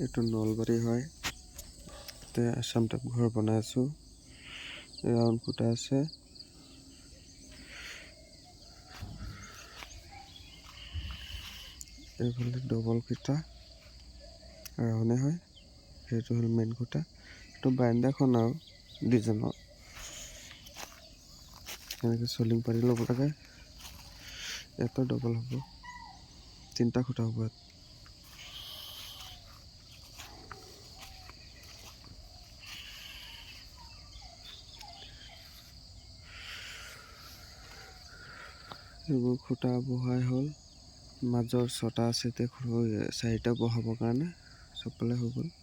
এইটো নলবাৰী হয়। তাতে আছাম টাইপ ঘৰ বনাই আছো। ৰাউণ্ড খুঁটা আছে। এইফালে ডবল খুঁটা ৰাউণ্ডে হয়। সেইটো হ'ল মেইন খুঁটা। এইটো বাৰান্দাখন আৰু ডিজাইনৰ এনেকৈ চলিং পাৰি ল'ব লাগে। ইয়াতো ডবল হ'ব, 3টা খুঁটা হ'ব ইয়াত। এইবোৰ খুঁটা বহাই হ'ল। মাজৰ 6টা আছে, এতিয়া 4টা বহাবৰ কাৰণে চবফালে হৈ গ'ল।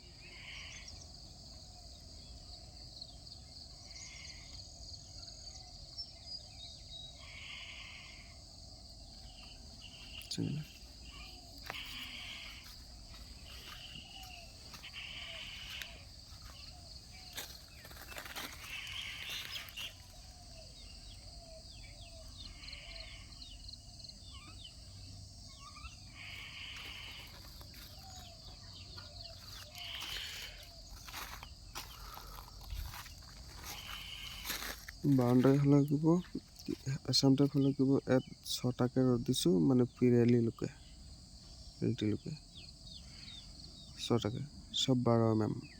বাউণ্ডাৰী হ'লে লাগিব, আছাম টাইপ হ'লে লাগিব। ইয়াত 6টাকৈ ৰ'দ দিছোঁ, মানে পিৰালিলৈকে 6টাকৈ, চব 12 mm।